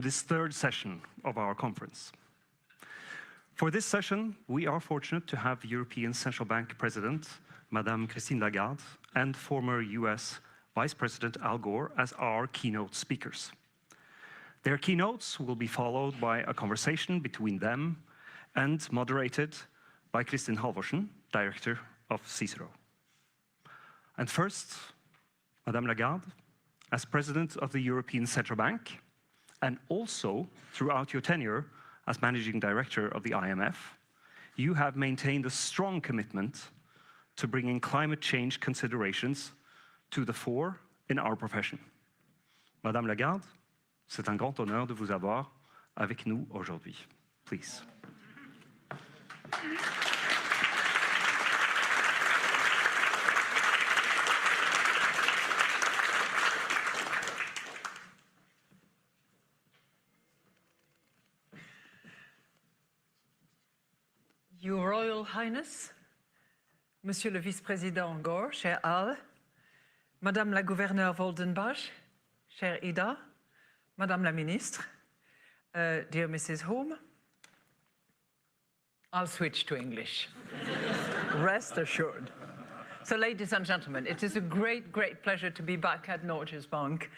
This third session of our conference. For this session, we are fortunate to have European Central Bank President, Madame Christine Lagarde, and former US Vice President Al Gore as our keynote speakers. Their keynotes will be followed by a conversation between them and moderated by Kristin Halvorsen, Director of Cicero. And first, Madame Lagarde, as President of the European Central Bank, and also throughout your tenure as Managing Director of the IMF, you have maintained a strong commitment to bringing climate change considerations to the fore in our profession. Madame Lagarde, c'est un grand honneur de vous avoir avec nous aujourd'hui. Please. Your Royal Highness, Monsieur le Vice-président Gore, cher Al, Madame la Gouverneure Woldenbach, chère Ida, Madame la Ministre, dear Mrs. Home, I'll switch to English. Rest assured. So, ladies and gentlemen, it is a great, great pleasure to be back at Norges Bank.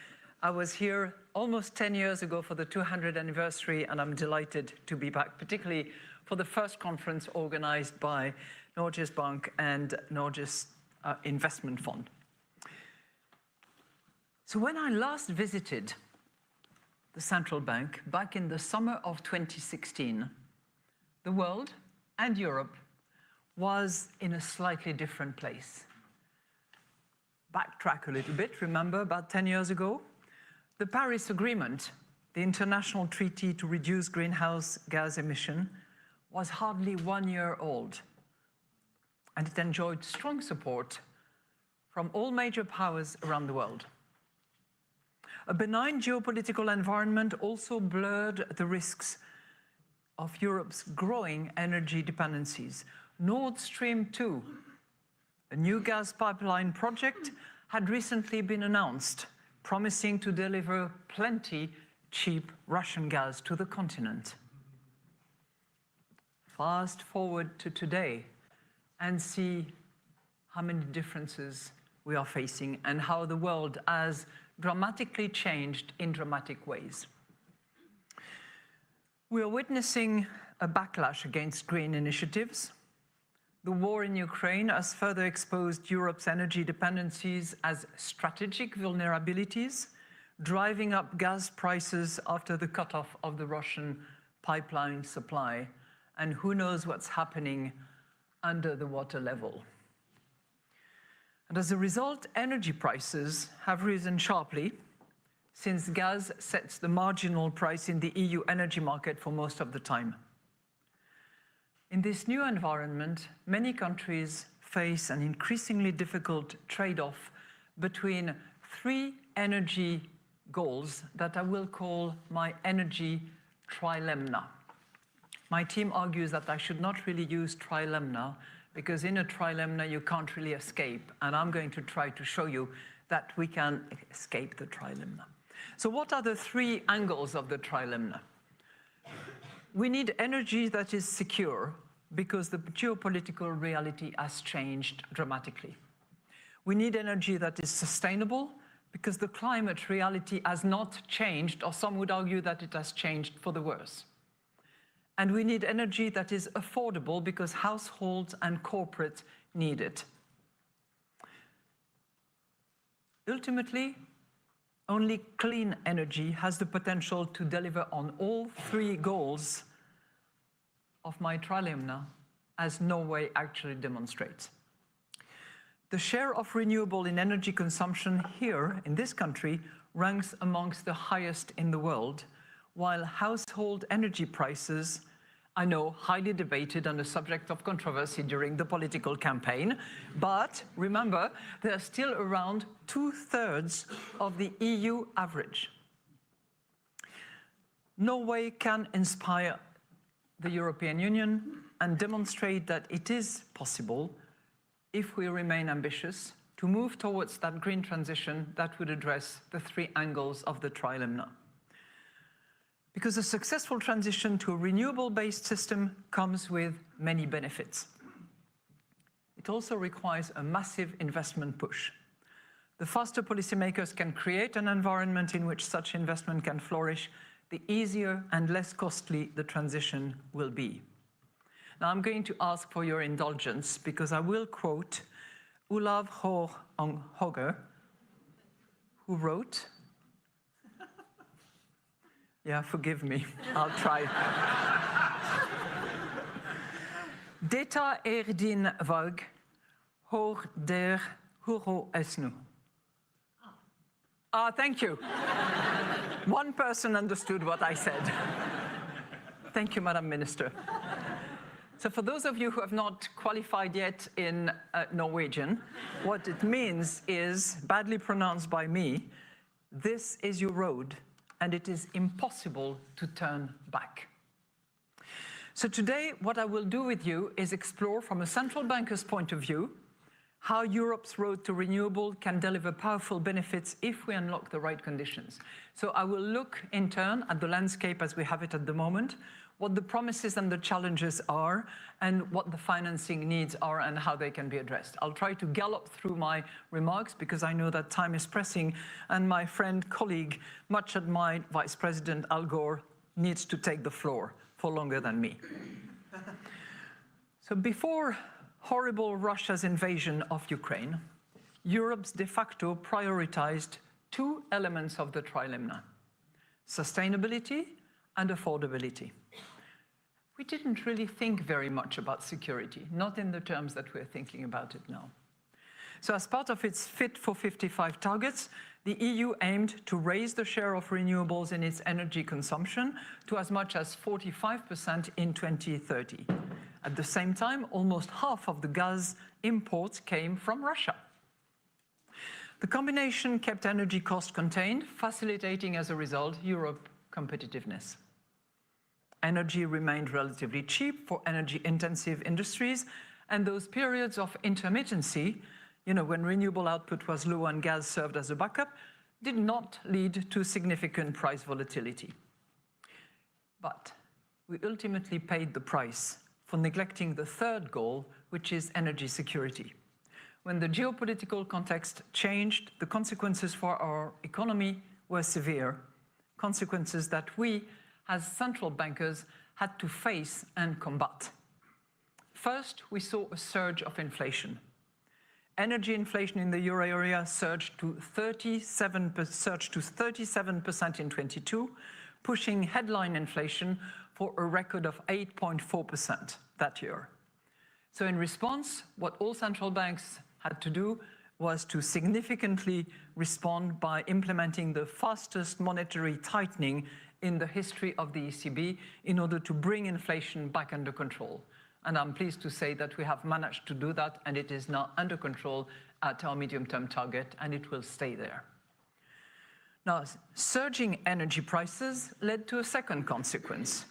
I was here almost 10 years ago for the 200th anniversary, and I'm delighted to be back, particularly for the first conference organized by Norges Bank and Norges Investment Fund. So when I last visited the central bank back in the summer of 2016, the world and Europe was in a slightly different place. Backtrack a little bit, remember about 10 years ago? The Paris Agreement, the international treaty to reduce greenhouse gas emission, was hardly 1 year old, and it enjoyed strong support from all major powers around the world. A benign geopolitical environment also blurred the risks of Europe's growing energy dependencies. Nord Stream 2, a new gas pipeline project, had recently been announced, promising to deliver plenty cheap Russian gas to the continent. Fast forward to today and see how many differences we are facing and how the world has dramatically changed in dramatic ways. We are witnessing a backlash against green initiatives. The war in Ukraine has further exposed Europe's energy dependencies as strategic vulnerabilities, driving up gas prices after the cutoff of the Russian pipeline supply. And who knows what's happening under the water level. And as a result, energy prices have risen sharply since gas sets the marginal price in the EU energy market for most of the time. In this new environment, many countries face an increasingly difficult trade-off between three energy goals that I will call my energy trilemma. My team argues that I should not really use trilemma because in a trilemma you can't really escape, and I'm going to try to show you that we can escape the trilemma. So what are the three angles of the trilemma? We need energy that is secure because the geopolitical reality has changed dramatically. We need energy that is sustainable because the climate reality has not changed, or some would argue that it has changed for the worse. And we need energy that is affordable because households and corporates need it. Ultimately, only clean energy has the potential to deliver on all three goals of my trilemma, as Norway actually demonstrates. The share of renewable in energy consumption here in this country ranks amongst the highest in the world, while household energy prices, I know, highly debated and a subject of controversy during the political campaign, but remember, they're still around 2/3 of the EU average. Norway can inspire the European Union and demonstrate that it is possible, if we remain ambitious, to move towards that green transition that would address the three angles of the trilemma. Because a successful transition to a renewable-based system comes with many benefits. It also requires a massive investment push. The faster policymakers can create an environment in which such investment can flourish, the easier and less costly the transition will be. Now I'm going to ask for your indulgence because I will quote Olav Hauger, who wrote, yeah, forgive me, I'll try. Detta din vag, hor der huro esnu. Thank you. One person understood what I said. Thank you, Madam Minister. So for those of you who have not qualified yet in Norwegian, what it means is, badly pronounced by me, this is your road and it is impossible to turn back. So today, what I will do with you is explore from a central banker's point of view how Europe's road to renewable can deliver powerful benefits if we unlock the right conditions. So I will look in turn at the landscape as we have it at the moment, what the promises and the challenges are, and what the financing needs are and how they can be addressed. I'll try to gallop through my remarks because I know that time is pressing and my friend, colleague, much admired Vice President Al Gore needs to take the floor for longer than me. So before horrible Russia's invasion of Ukraine, Europe's de facto prioritized two elements of the trilemma: sustainability and affordability. We didn't really think very much about security, not in the terms that we're thinking about it now. So as part of its Fit for 55 targets, the EU aimed to raise the share of renewables in its energy consumption to as much as 45% in 2030. At the same time, almost half of the gas imports came from Russia. The combination kept energy costs contained, facilitating as a result Europe's competitiveness. Energy remained relatively cheap for energy-intensive industries, and those periods of intermittency, when renewable output was low and gas served as a backup, did not lead to significant price volatility. But we ultimately paid the price for neglecting the third goal, which is energy security. When the geopolitical context changed, the consequences for our economy were severe, consequences that we, as central bankers, had to face and combat. First, we saw a surge of inflation. Energy inflation in the euro area surged to 37% in 22, pushing headline inflation for a record of 8.4% that year. So in response, what all central banks had to do was to significantly respond by implementing the fastest monetary tightening in the history of the ECB in order to bring inflation back under control. And I'm pleased to say that we have managed to do that, and it is now under control at our medium-term target, and it will stay there. Now, surging energy prices led to a second consequence.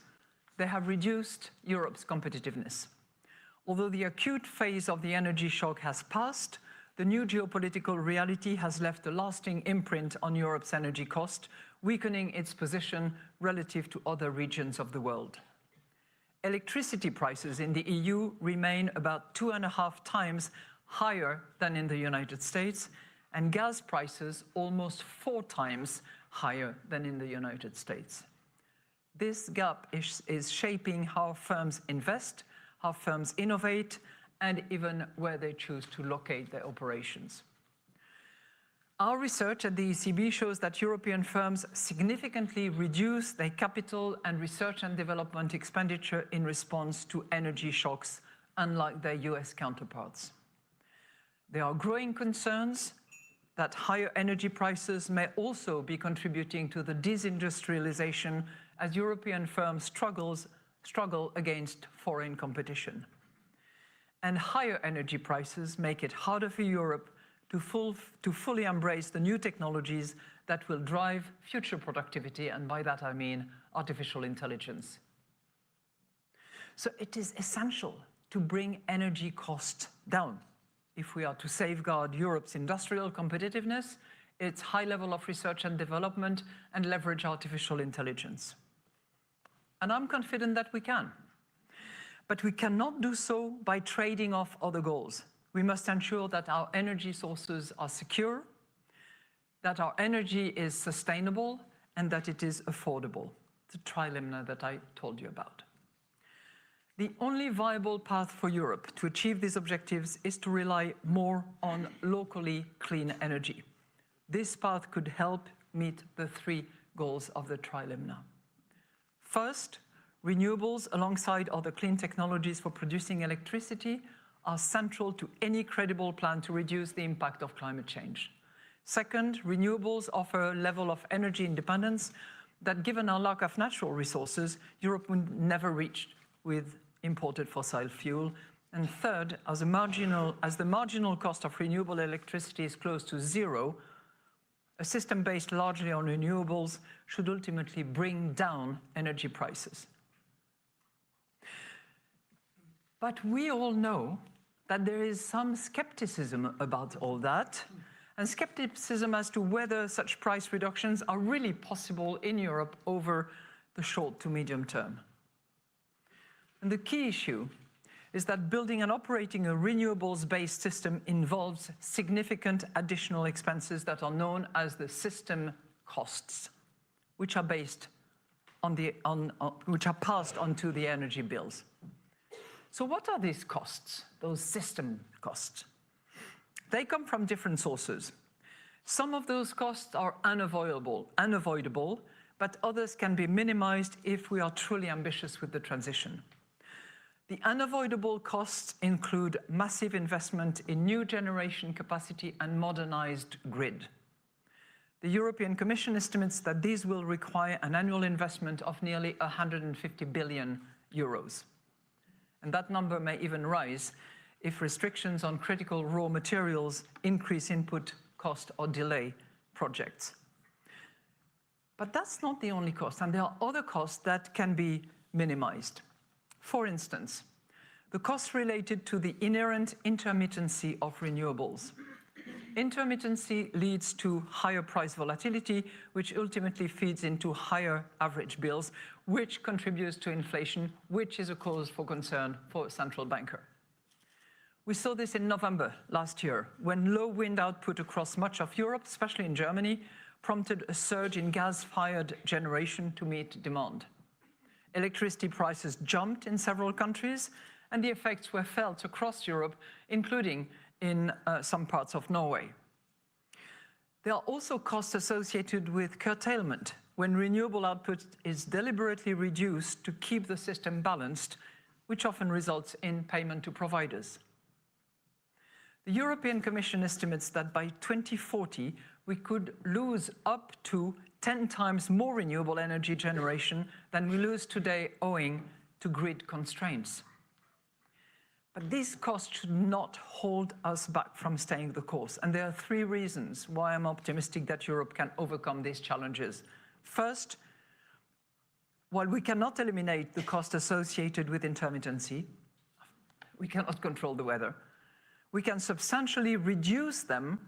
They have reduced Europe's competitiveness. Although the acute phase of the energy shock has passed, the new geopolitical reality has left a lasting imprint on Europe's energy cost, weakening its position relative to other regions of the world. Electricity prices in the EU remain about 2.5 times higher than in the United States, and gas prices almost 4 times higher than in the United States. This gap is shaping how firms invest, how firms innovate, and even where they choose to locate their operations. Our research at the ECB shows that European firms significantly reduce their capital and research and development expenditure in response to energy shocks, unlike their US counterparts. There are growing concerns that higher energy prices may also be contributing to the disindustrialization as European firms struggle against foreign competition. And higher energy prices make it harder for Europe to fully embrace the new technologies that will drive future productivity, and by that I mean artificial intelligence. So it is essential to bring energy costs down if we are to safeguard Europe's industrial competitiveness, its high level of research and development, and leverage artificial intelligence. And I'm confident that we can. But we cannot do so by trading off other goals. We must ensure that our energy sources are secure, that our energy is sustainable, and that it is affordable. The trilemma that I told you about. The only viable path for Europe to achieve these objectives is to rely more on locally clean energy. This path could help meet the three goals of the trilemma. First, renewables alongside other clean technologies for producing electricity are central to any credible plan to reduce the impact of climate change. Second, renewables offer a level of energy independence that, given our lack of natural resources, Europe would never reach with imported fossil fuel. And third, as the marginal cost of renewable electricity is close to zero, a system based largely on renewables should ultimately bring down energy prices. But we all know that there is some skepticism about all that, and skepticism as to whether such price reductions are really possible in Europe over the short to medium term. And the key issue is that building and operating a renewables-based system involves significant additional expenses that are known as the system costs, which are based on which are passed onto the energy bills. So what are these costs, those system costs? They come from different sources. Some of those costs are unavoidable, but others can be minimized if we are truly ambitious with the transition. The unavoidable costs include massive investment in new generation capacity and modernized grid. The European Commission estimates that these will require an annual investment of nearly 150 billion euros. And that number may even rise if restrictions on critical raw materials increase input cost or delay projects. But that's not the only cost, and there are other costs that can be minimized. For instance, the costs related to the inherent intermittency of renewables. Intermittency leads to higher price volatility, which ultimately feeds into higher average bills, which contributes to inflation, which is a cause for concern for a central banker. We saw this in November last year, when low wind output across much of Europe, especially in Germany, prompted a surge in gas-fired generation to meet demand. Electricity prices jumped in several countries, and the effects were felt across Europe, including in some parts of Norway. There are also costs associated with curtailment, when renewable output is deliberately reduced to keep the system balanced, which often results in payment to providers. The European Commission estimates that by 2040, we could lose up to 10 times more renewable energy generation than we lose today owing to grid constraints. But these costs should not hold us back from staying the course. And there are three reasons why I'm optimistic that Europe can overcome these challenges. First, while we cannot eliminate the cost associated with intermittency, we cannot control the weather, we can substantially reduce them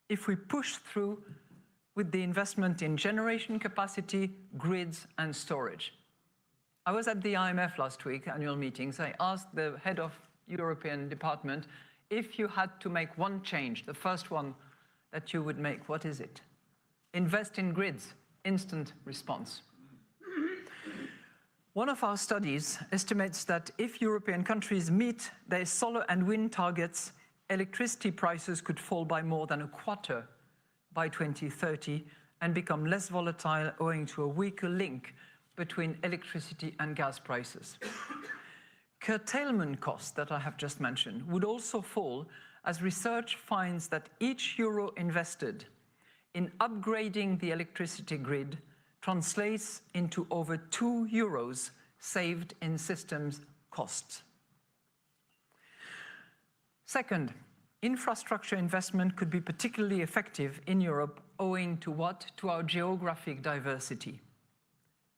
if we push through with the investment in generation capacity, grids, and storage. I was at the IMF last week, annual meetings. I asked the head of European department, if you had to make one change, the first one that you would make, what is it? Invest in grids, instant response. One of our studies estimates that if European countries meet their solar and wind targets, electricity prices could fall by more than a quarter by 2030 and become less volatile owing to a weaker link between electricity and gas prices. Curtailment costs that I have just mentioned would also fall, as research finds that each euro invested in upgrading the electricity grid translates into over 2 euros saved in systems costs. Second, infrastructure investment could be particularly effective in Europe owing to what? To our geographic diversity.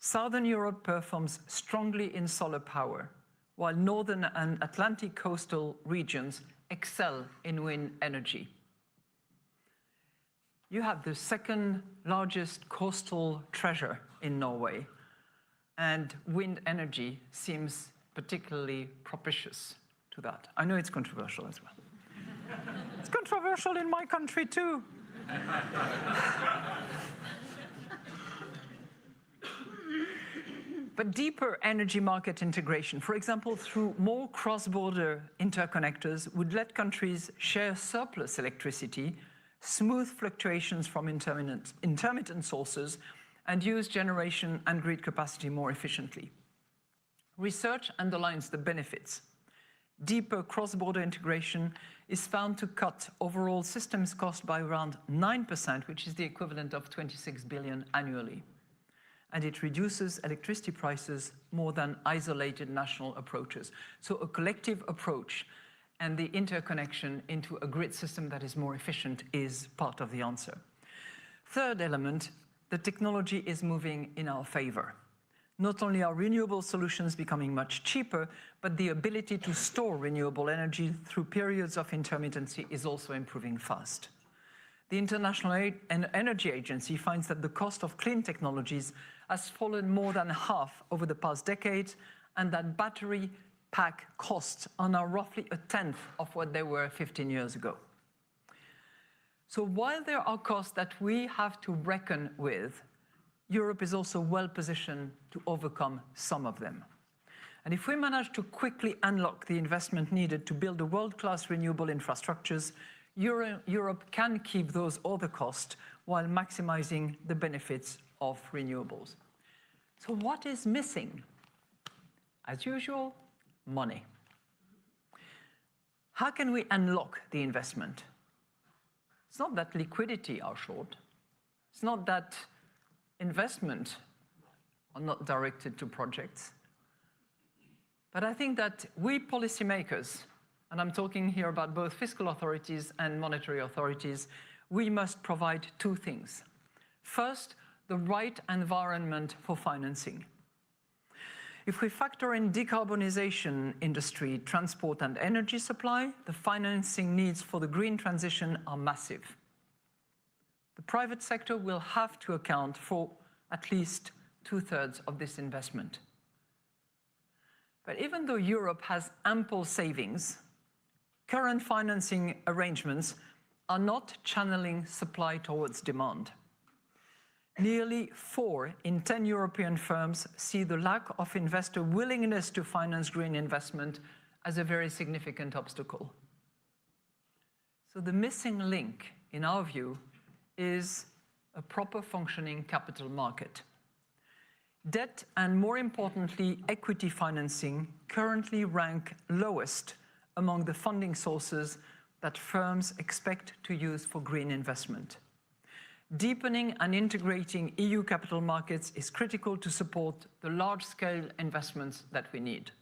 Southern Europe performs strongly in solar power, while northern and Atlantic coastal regions excel in wind energy. You have the second largest coastal treasure in Norway, and wind energy seems particularly propitious to that. I know it's controversial as well. It's controversial in my country too. But deeper energy market integration, for example, through more cross-border interconnectors, would let countries share surplus electricity, smooth fluctuations from intermittent sources, and use generation and grid capacity more efficiently. Research underlines the benefits. Deeper cross-border integration is found to cut overall systems cost by around 9%, which is the equivalent of 26 billion annually. And it reduces electricity prices more than isolated national approaches. So a collective approach and the interconnection into a grid system that is more efficient is part of the answer. Third element, the technology is moving in our favor. Not only are renewable solutions becoming much cheaper, but the ability to store renewable energy through periods of intermittency is also improving fast. The International Energy Agency finds that the cost of clean technologies has fallen more than half over the past decade, and that battery pack costs are now roughly a tenth of what they were 15 years ago. So while there are costs that we have to reckon with, Europe is also well positioned to overcome some of them. And if we manage to quickly unlock the investment needed to build a world-class renewable infrastructures, Europe can keep those other costs while maximizing the benefits of renewables. So what is missing? As usual, money. How can we unlock the investment? It's not that liquidity are short. It's not that investment are not directed to projects. But I think that we policymakers, and I'm talking here about both fiscal authorities and monetary authorities, we must provide two things. First, the right environment for financing. If we factor in decarbonization industry, transport and energy supply, the financing needs for the green transition are massive. The private sector will have to account for at least 2/3 of this investment. But even though Europe has ample savings, current financing arrangements are not channeling supply towards demand. Nearly 4 in 10 European firms see the lack of investor willingness to finance green investment as a very significant obstacle. So the missing link, in our view, is a proper functioning capital market. Debt and, more importantly, equity financing currently rank lowest among the funding sources that firms expect to use for green investment. Deepening and integrating EU capital markets is critical to support the large-scale investments that we need.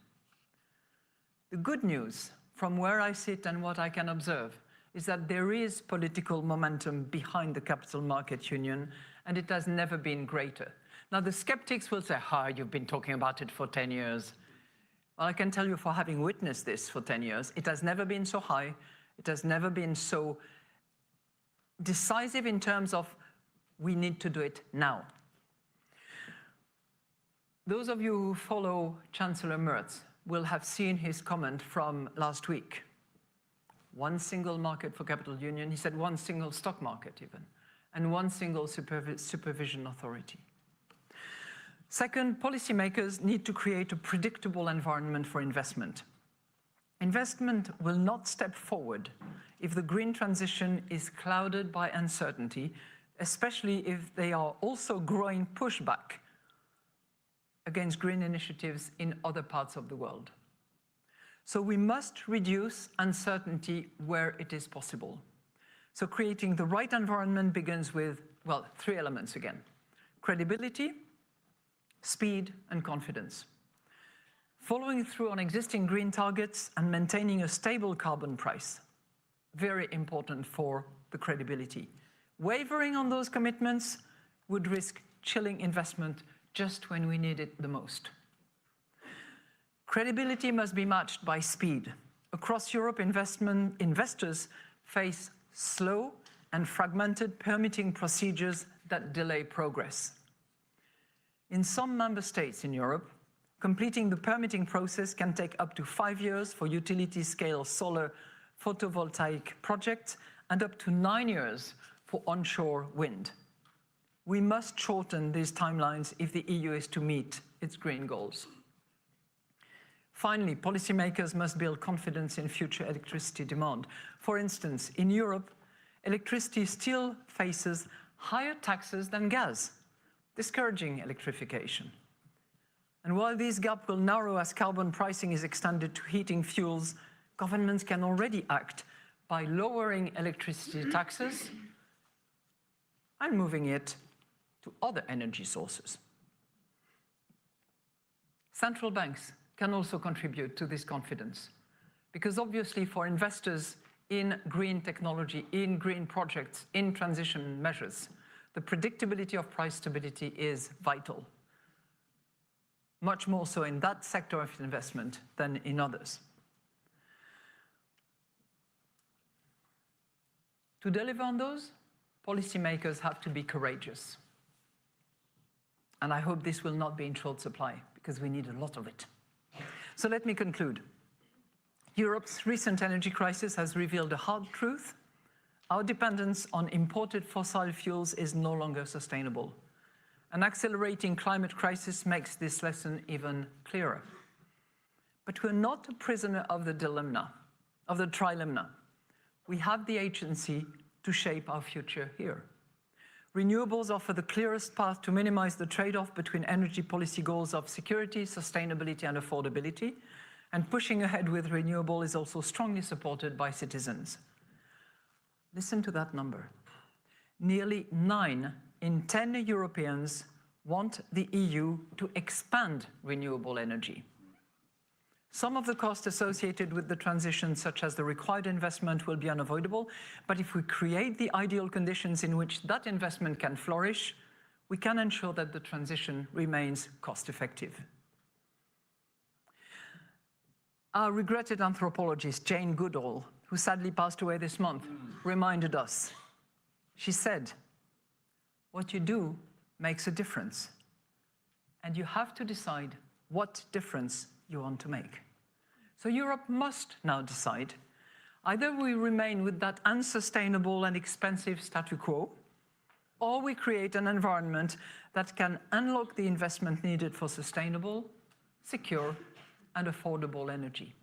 The good news, from where I sit and what I can observe, is that there is political momentum behind the Capital Market Union, and it has never been greater. Now, the skeptics will say, you've been talking about it for 10 years. Well, I can tell you, for having witnessed this for 10 years, it has never been so high. It has never been so decisive in terms of we need to do it now. Those of you who follow Chancellor Merz will have seen his comment from last week. One single market for capital union, he said one single stock market even, and one single supervision authority. Second, policymakers need to create a predictable environment for investment. Investment will not step forward if the green transition is clouded by uncertainty, especially if they are also growing pushback against green initiatives in other parts of the world. So we must reduce uncertainty where it is possible. So creating the right environment begins with, well, 3 elements again: credibility, speed, and confidence. Following through on existing green targets and maintaining a stable carbon price, very important for the credibility. Wavering on those commitments would risk chilling investment just when we need it the most. Credibility must be matched by speed. Across Europe, investors face slow and fragmented permitting procedures that delay progress. In some member states in Europe, completing the permitting process can take up to 5 years for utility-scale solar photovoltaic projects and up to 9 years for onshore wind. We must shorten these timelines if the EU is to meet its green goals. Finally, policymakers must build confidence in future electricity demand. For instance, in Europe, electricity still faces higher taxes than gas, discouraging electrification. And while this gap will narrow as carbon pricing is extended to heating fuels, governments can already act by lowering electricity taxes and moving it to other energy sources. Central banks can also contribute to this confidence, because obviously for investors in green technology, in green projects, in transition measures, the predictability of price stability is vital, much more so in that sector of investment than in others. To deliver on those, policymakers have to be courageous. And I hope this will not be in short supply, because we need a lot of it. So let me conclude. Europe's recent energy crisis has revealed a hard truth. Our dependence on imported fossil fuels is no longer sustainable. An accelerating climate crisis makes this lesson even clearer. But we're not a prisoner of the dilemma, of the trilemma. We have the agency to shape our future here. Renewables offer the clearest path to minimize the trade-off between energy policy goals of security, sustainability, and affordability. And pushing ahead with renewable is also strongly supported by citizens. Listen to that number. Nearly 9 in 10 Europeans want the EU to expand renewable energy. Some of the costs associated with the transition, such as the required investment, will be unavoidable, but if we create the ideal conditions in which that investment can flourish, we can ensure that the transition remains cost-effective. Our regretted anthropologist, Jane Goodall, who sadly passed away this month, reminded us. She said, "What you do makes a difference, and you have to decide what difference you want to make." So Europe must now decide. Either we remain with that unsustainable and expensive statu quo, or we create an environment that can unlock the investment needed for sustainable, secure, and affordable energy.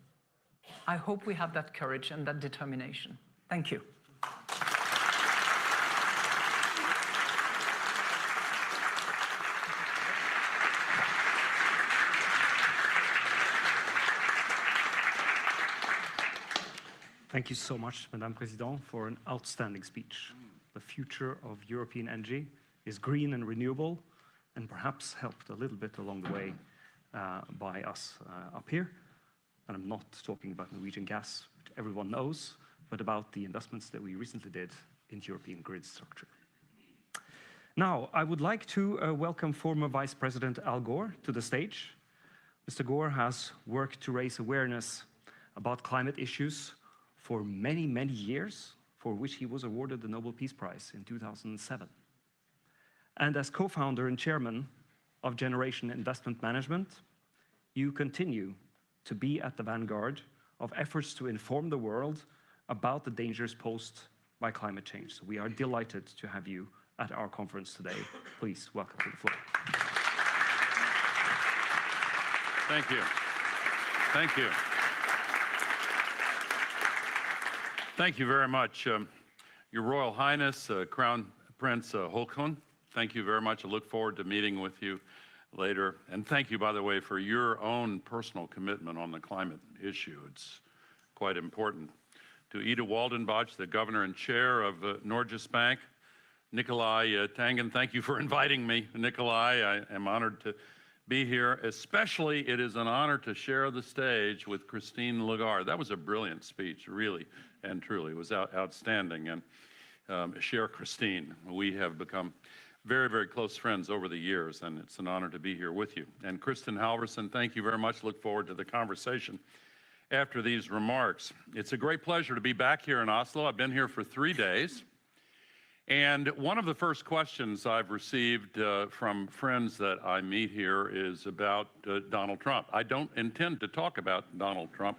I hope we have that courage and that determination. Thank you. Thank you so much, Madame Présidente, for an outstanding speech. The future of European energy is green and renewable, and perhaps helped a little bit along the way by us up here. And I'm not talking about Norwegian gas, which everyone knows, but about the investments that we recently did in European grid structure. Now, I would like to welcome former Vice President Al Gore to the stage. Mr. Gore has worked to raise awareness about climate issues for many, many years, for which he was awarded the Nobel Peace Prize in 2007. And as co-founder and chairman of Generation Investment Management, you continue to be at the vanguard of efforts to inform the world about the dangers posed by climate change. So we are delighted to have you at our conference today. Please, welcome to the floor. Thank you. Thank you. Thank you very much. Your Royal Highness, Crown Prince Haakon, thank you very much. I look forward to meeting with you later. And thank you, by the way, for your own personal commitment on the climate issue. It's quite important. To Ida Waldenbach, the governor and chair of Norges Bank, Nikolai Tangen, thank you for inviting me. Nikolai, I am honored to be here. Especially, it is an honor to share the stage with Christine Lagarde. That was a brilliant speech, really and truly. It was outstanding. And share Christine. We have become very, very close friends over the years, and it's an honor to be here with you. And Kristen Halverson, thank you very much. Look forward to the conversation after these remarks. It's a great pleasure to be back here in Oslo. I've been here for 3 days, And one of the first questions I've received from friends that I meet here is about Donald Trump. I don't intend to talk about Donald Trump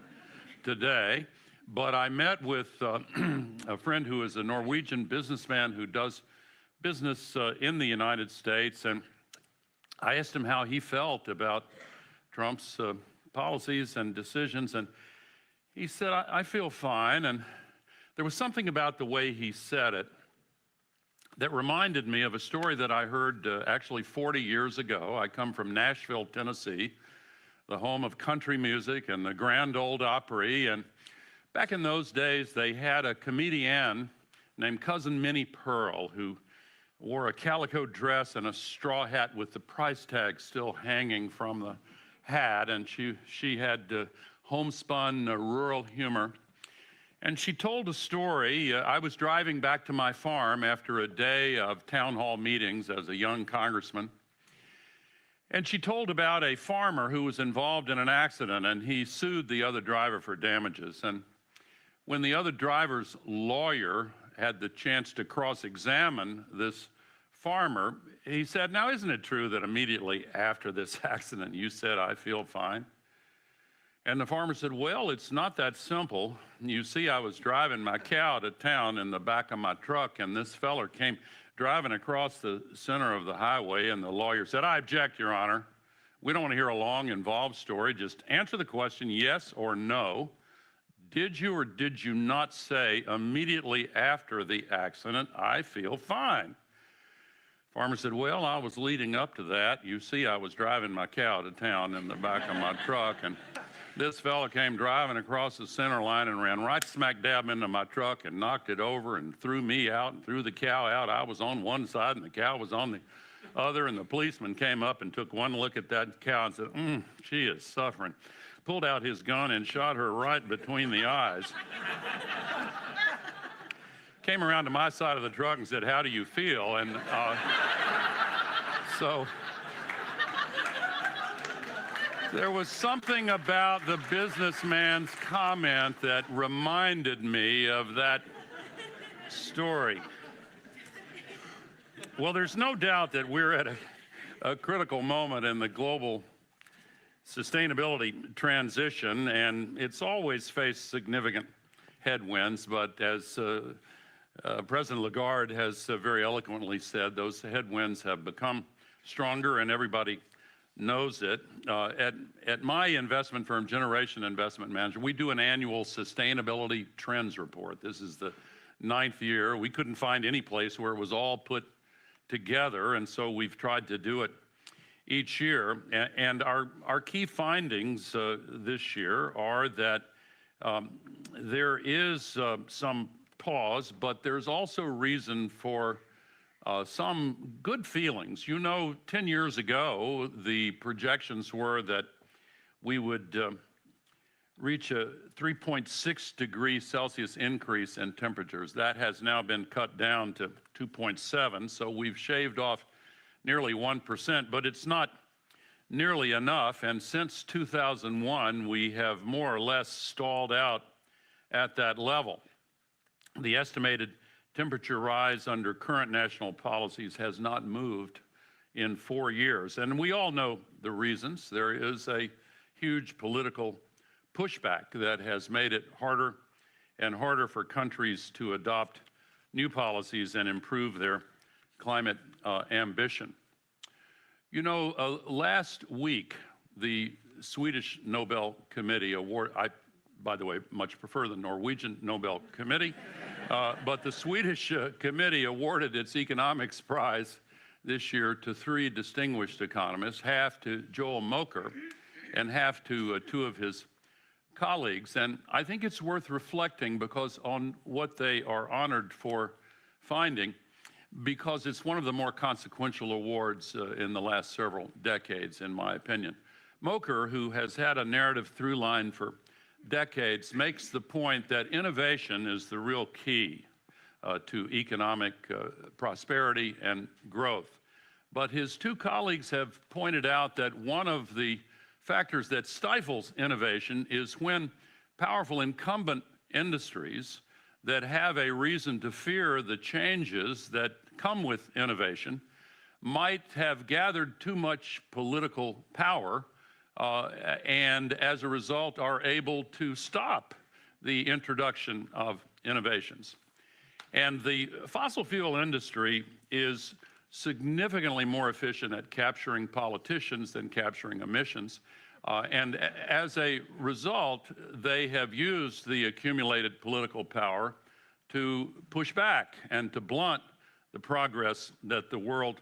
today, but I met with a friend who is a Norwegian businessman who does business in the United States, and I asked him how he felt about Trump's policies and decisions, and he said, I feel fine. And there was something about the way he said it that reminded me of a story that I heard actually 40 years ago. I come from Nashville, Tennessee, the home of country music and the Grand Ole Opry. And back in those days, they had a comedian named Cousin Minnie Pearl who wore a calico dress and a straw hat with the price tag still hanging from the hat. And she had homespun rural humor. And she told a story. I was driving back to my farm after a day of town hall meetings as a young congressman. And she told about a farmer who was involved in an accident, and he sued the other driver for damages. And when the other driver's lawyer had the chance to cross-examine this farmer, he said, now, isn't it true that immediately after this accident you said, I feel fine? And the farmer said, well, it's not that simple. You see, I was driving my cow to town in the back of my truck, and this feller came driving across the center of the highway, and the lawyer said, I object, Your Honor. We don't want to hear a long, involved story. Just answer the question, yes or no. Did you or did you not say immediately after the accident, I feel fine? Farmer said, well, I was leading up to that. You see, I was driving my cow to town in the back of my truck, and this fella came driving across the center line and ran right smack dab into my truck and knocked it over and threw me out and threw the cow out. I was on one side and the cow was on the other, and the policeman came up and took one look at that cow and said, she is suffering. Pulled out his gun and shot her right between the eyes. Came around to my side of the truck and said, how do you feel? And so there was something about the businessman's comment that reminded me of that story. Well, there's no doubt that we're at a critical moment in the global sustainability transition, and it's always faced significant headwinds, but as President Lagarde has very eloquently said, those headwinds have become stronger, and everybody knows it. At my investment firm, Generation Investment Manager, we do an annual sustainability trends report. This is the 9th year. We couldn't find any place where it was all put together, and so we've tried to do it each year. And our key findings this year are that there is some pause, but there's also reason for some good feelings. You know, 10 years ago, the projections were that we would reach a 3.6 degrees Celsius increase in temperatures. That has now been cut down to 2.7, so we've shaved off nearly 1%, but it's not nearly enough. And since 2001, we have more or less stalled out at that level. The estimated temperature rise under current national policies has not moved in 4 years. And we all know the reasons. There is a huge political pushback that has made it harder and harder for countries to adopt new policies and improve their climate ambition. You know, last week, the Swedish Nobel Committee award, I, by the way, much prefer the Norwegian Nobel Committee, but the Swedish committee awarded its economics prize this year to 3 distinguished economists, half to Joel Mocher and half to 2 of his colleagues. And I think it's worth reflecting because on what they are honored for finding, because it's one of the more consequential awards in the last several decades, in my opinion. Mocher, who has had a narrative through line for decades, makes the point that innovation is the real key to economic prosperity and growth. But his 2 colleagues have pointed out that one of the factors that stifles innovation is when powerful incumbent industries that have a reason to fear the changes that come with innovation might have gathered too much political power and as a result are able to stop the introduction of innovations. And the fossil fuel industry is significantly more efficient at capturing politicians than capturing emissions. And as a result, they have used the accumulated political power to push back and to blunt the progress that the world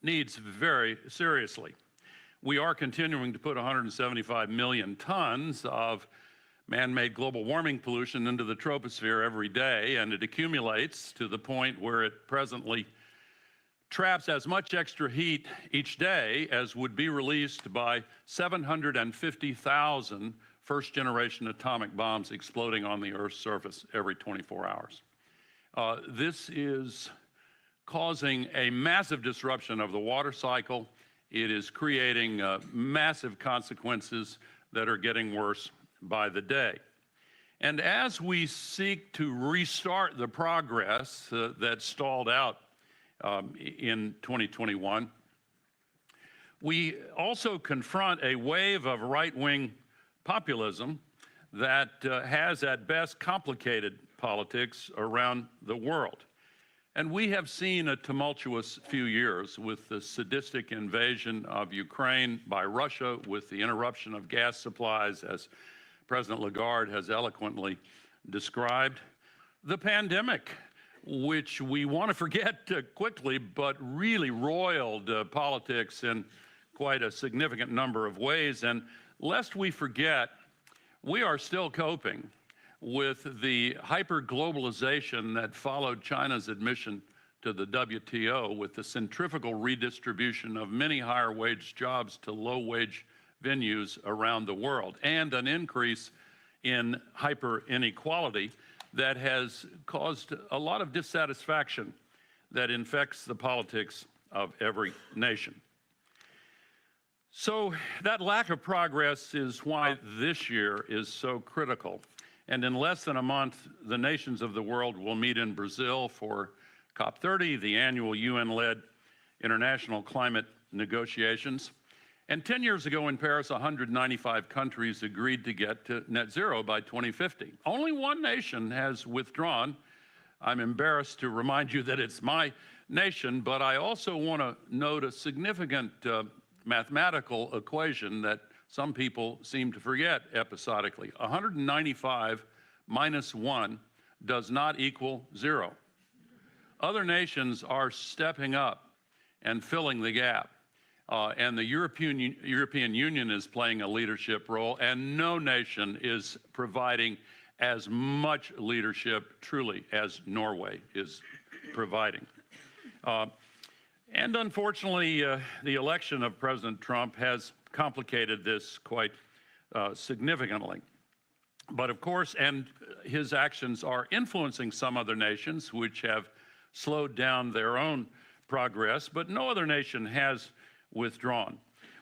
needs very seriously. We are continuing to put 175 million tons of man-made global warming pollution into the troposphere every day, and it accumulates to the point where it presently traps as much extra heat each day as would be released by 750,000 first-generation atomic bombs exploding on the Earth's surface every 24 hours. This is causing a massive disruption of the water cycle. It is creating massive consequences that are getting worse by the day. And as we seek to restart the progress that stalled out in 2021, we also confront a wave of right-wing populism that has at best complicated politics around the world. And we have seen a tumultuous few years with the sadistic invasion of Ukraine by Russia, with the interruption of gas supplies, as President Lagarde has eloquently described, the pandemic, which we want to forget quickly, but really roiled politics in quite a significant number of ways. And lest we forget, we are still coping with the hyper-globalization that followed China's admission to the WTO, with the centrifugal redistribution of many higher-wage jobs to low-wage venues around the world, and an increase in hyper-inequality that has caused a lot of dissatisfaction that infects the politics of every nation. So that lack of progress is why this year is so critical. And in less than a month, the nations of the world will meet in Brazil for COP30, the annual UN-led international climate negotiations. And 10 years ago in Paris, 195 countries agreed to get to net zero by 2050. Only one nation has withdrawn. I'm embarrassed to remind you that it's my nation, but I also want to note a significant mathematical equation that some people seem to forget episodically. 195 minus 1 does not equal 0. Other nations are stepping up and filling the gap. And the European Union is playing a leadership role, and no nation is providing as much leadership, truly, as Norway is providing. And unfortunately, the election of President Trump has complicated this quite significantly. But of course, and his actions are influencing some other nations which have slowed down their own progress, but no other nation has withdrawn.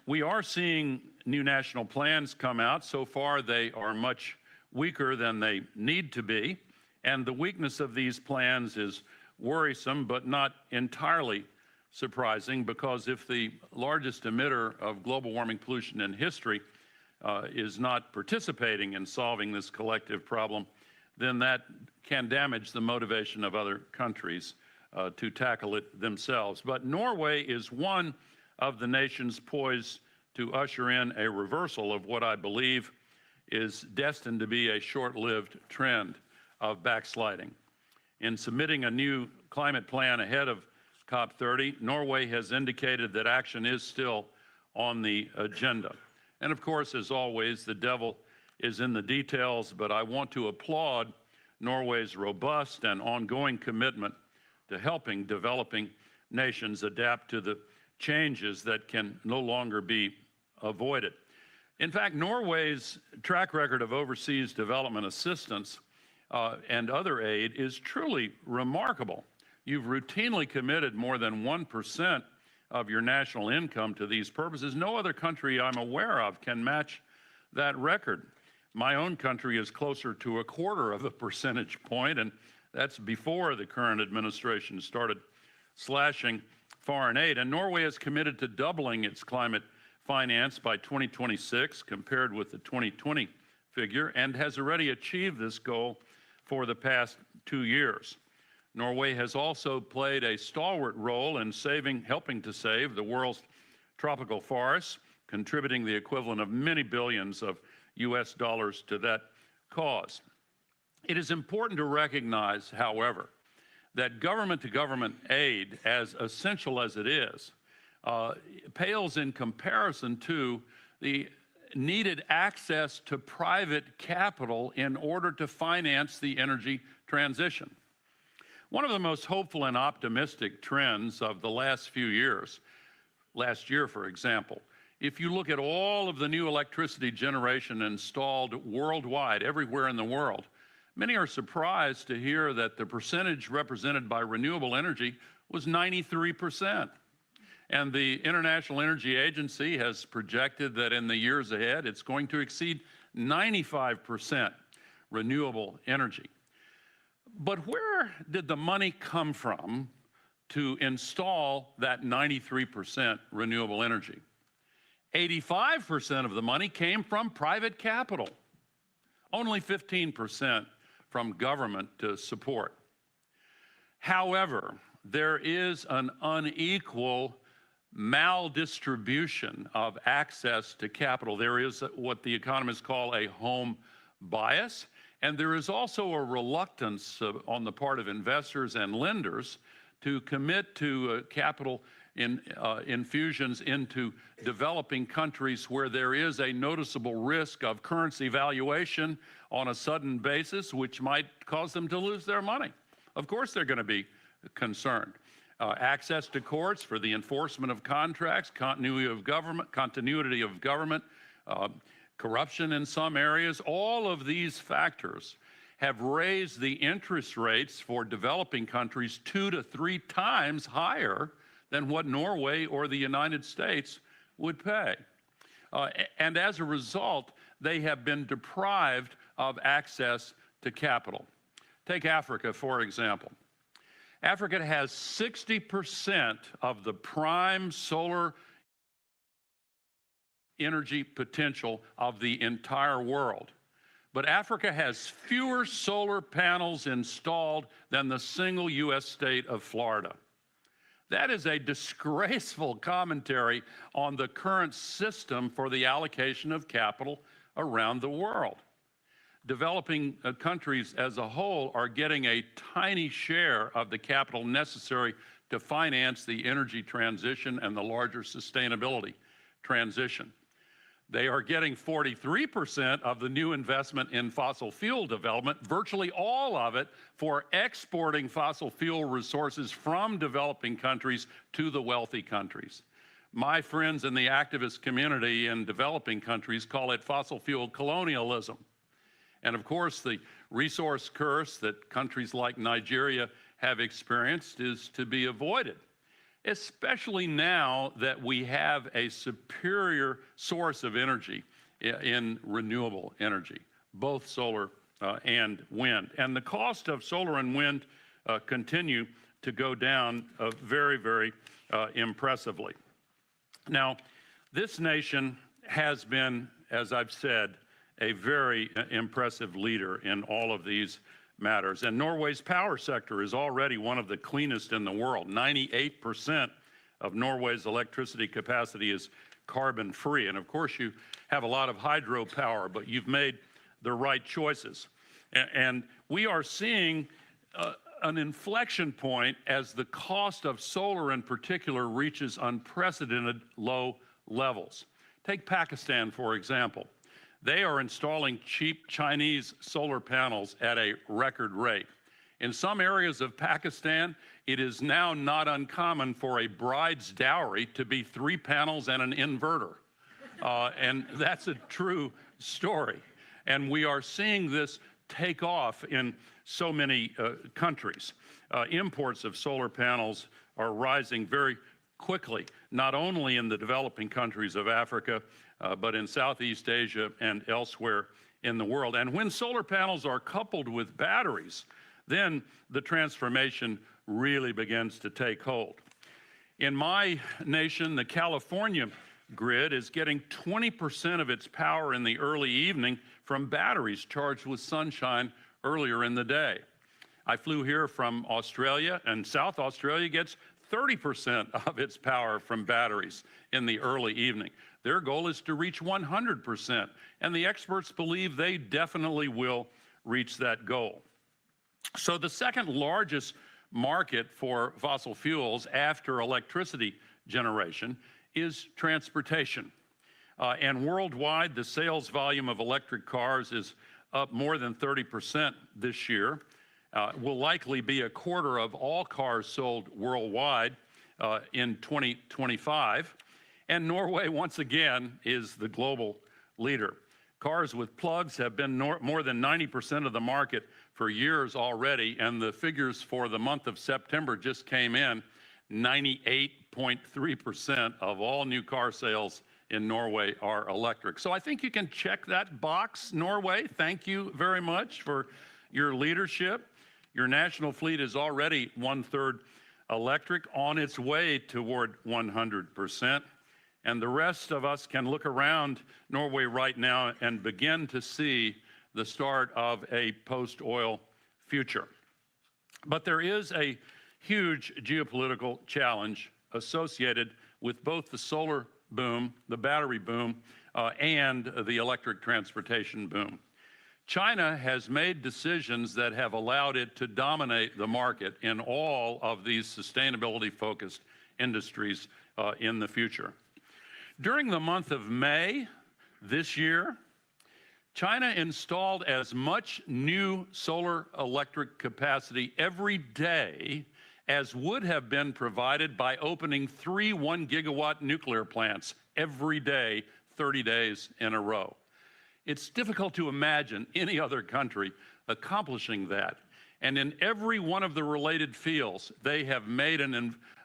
We are seeing new national plans come out. So far, they are much weaker than they need to be. And the weakness of these plans is worrisome, but not entirely surprising, because if the largest emitter of global warming pollution in history is not participating in solving this collective problem, then that can damage the motivation of other countries to tackle it themselves. But Norway is one of the nations poised to usher in a reversal of what I believe is destined to be a short-lived trend of backsliding. In submitting a new climate plan ahead of COP30, Norway has indicated that action is still on the agenda. And of course, as always, the devil is in the details, but I want to applaud Norway's robust and ongoing commitment to helping developing nations adapt to the changes that can no longer be avoided. In fact, Norway's track record of overseas development assistance and other aid is truly remarkable. You've routinely committed more than 1% of your national income to these purposes. No other country I'm aware of can match that record. My own country is closer to 1/4 of a percentage point, and that's before the current administration started slashing foreign aid. And Norway is committed to doubling its climate finance by 2026 compared with the 2020 figure, and has already achieved this goal for the past 2 years. Norway has also played a stalwart role in helping to save the world's tropical forests, contributing the equivalent of many billions of US dollars to that cause. It is important to recognize, however, that government-to-government aid, as essential as it is, pales in comparison to the needed access to private capital in order to finance the energy transition. One of the most hopeful and optimistic trends of the last few years, last year, for example, if you look at all of the new electricity generation installed worldwide, everywhere in the world, many are surprised to hear that the percentage represented by renewable energy was 93%. And the International Energy Agency has projected that in the years ahead, it's going to exceed 95% renewable energy. But where did the money come from to install that 93% renewable energy? 85% of the money came from private capital, only 15% from government support. However, there is an unequal maldistribution of access to capital. There is what the economists call a home bias, and there is also a reluctance on the part of investors and lenders to commit to capital infusions into developing countries where there is a noticeable risk of currency valuation on a sudden basis, which might cause them to lose their money. Of course they're going to be concerned. Access to courts for the enforcement of contracts, continuity of government, corruption in some areas, all of these factors have raised the interest rates for developing countries 2 to 3 times higher than what Norway or the United States would pay. And as a result, they have been deprived of access to capital. Take Africa, for example. Africa has 60% of the prime solar energy potential of the entire world. But Africa has fewer solar panels installed than the single US state of Florida. That is a disgraceful commentary on the current system for the allocation of capital around the world. Developing countries as a whole are getting a tiny share of the capital necessary to finance the energy transition and the larger sustainability transition. They are getting 43% of the new investment in fossil fuel development, virtually all of it for exporting fossil fuel resources from developing countries to the wealthy countries. My friends in the activist community in developing countries call it fossil fuel colonialism. And of course, the resource curse that countries like Nigeria have experienced is to be avoided, especially now that we have a superior source of energy in renewable energy, both solar and wind. And the cost of solar and wind continue to go down very, very impressively. Now, this nation has been, as I've said, a very impressive leader in all of these matters. And Norway's power sector is already one of the cleanest in the world. 98% of Norway's electricity capacity is carbon-free. And of course, you have a lot of hydropower, but you've made the right choices. And we are seeing an inflection point as the cost of solar in particular reaches unprecedented low levels. Take Pakistan, for example. They are installing cheap Chinese solar panels at a record rate. In some areas of Pakistan, it is now not uncommon for a bride's dowry to be 3 panels and an inverter. And that's a true story. And we are seeing this take off in so many countries. Imports of solar panels are rising very quickly, not only in the developing countries of Africa, but in Southeast Asia and elsewhere in the world. And when solar panels are coupled with batteries, then the transformation really begins to take hold. In my nation, the California grid is getting 20% of its power in the early evening from batteries charged with sunshine earlier in the day. I flew here from Australia, and South Australia gets 30% of its power from batteries in the early evening. Their goal is to reach 100%, and the experts believe they definitely will reach that goal. So the second largest market for fossil fuels after electricity generation is transportation. And worldwide, the sales volume of electric cars is up more than 30% this year. Will likely be a quarter of all cars sold worldwide in 2025. And Norway, once again, is the global leader. Cars with plugs have been more than 90% of the market for years already, and the figures for the month of September just came in. 98.3% of all new car sales in Norway are electric. So I think you can check that box, Norway. Thank you very much for your leadership. Your national fleet is already 1/3 electric, on its way toward 100%. And the rest of us can look around Norway right now and begin to see the start of a post-oil future. But there is a huge geopolitical challenge associated with both the solar boom, the battery boom, and the electric transportation boom. China has made decisions that have allowed it to dominate the market in all of these sustainability-focused industries in the future. During the month of May this year, China installed as much new solar electric capacity every day as would have been provided by opening 3 1-gigawatt nuclear plants every day, 30 days in a row. It's difficult to imagine any other country accomplishing that. And in every one of the related fields, they have made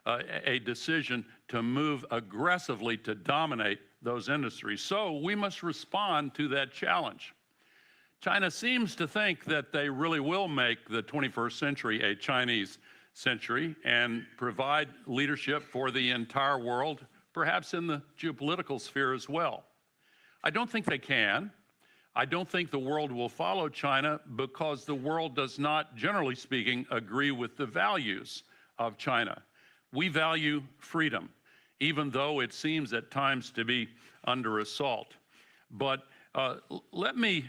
a decision to move aggressively to dominate those industries. So we must respond to that challenge. China seems to think that they really will make the 21st century a Chinese century and provide leadership for the entire world, perhaps in the geopolitical sphere as well. I don't think they can. I don't think the world will follow China because the world does not, generally speaking, agree with the values of China. We value freedom, even though it seems at times to be under assault. But let me